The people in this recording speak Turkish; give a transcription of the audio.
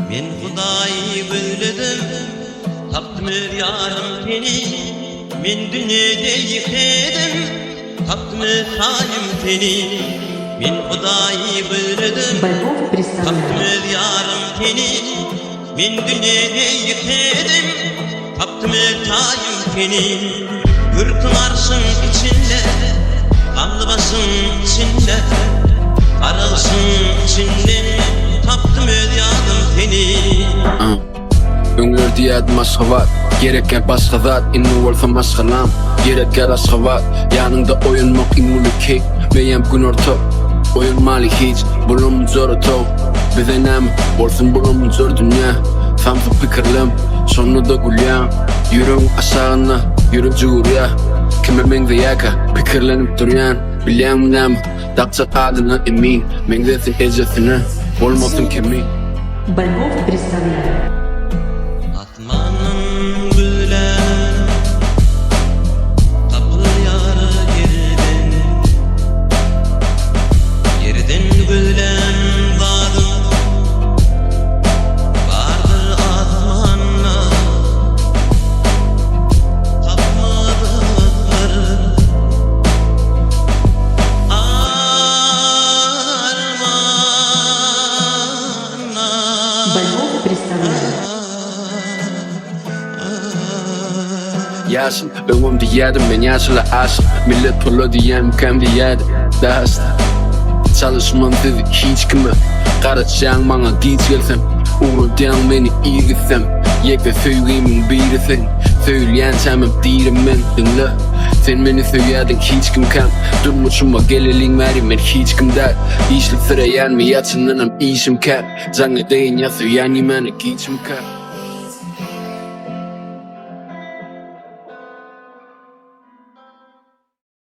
Men Hudaýy böledim, tapdym ýarym seni. Men dünýede ýykedim, tapdym taýym seni. Men Hudaýy böledim, tapdym ýarym seni. Men dünýede ýykedim, tapdym taýym seni. Ürkün arşın içinde, kanlı başın içinde, karalışın içinde, tapdym ýarym seni. Öňler diýädim aşgabat, gereken başga zat, inni bolsam aşgalam, gereken aşgabat, ýanynda oýunmak iňuly meýem gün ortak, oýunmaly hiç, bulum zor otak, bize näme bolsun bulum zor dünýä, samsyk pikirlem, şonda da gülýän, ýüreg aşagyna, ýüreg jugurýa, kime meňde ýaka, pikirlenip durýan, bilýän näme, dapça adyna emin, meňde sen ejesine, bolmasyn kimi. BOV представляет. Atmanın gülen, kapılar yerden gülen vardır, vardır atmanla, tapmadır. Armanla BOV представляет. Yaşım, öňümde ýadım, men ýaşyla aşyk, millet pulu diýen kim diýädi, dast. Çalışmam dedi hiç kime, garaçaň maňa giç gelsem, uğradan meni ýigitsem, ýekde söýgemiň birisin, söýleýän çamym diýerim men, dinle. Sen meni söýýädiň hiç kim kam, durmuşuma geleliň bäri men hiç kimde, işlik süreýän mi ýaçynynam işim kär, jaňa deýin ýa söýýän meni giçim kär.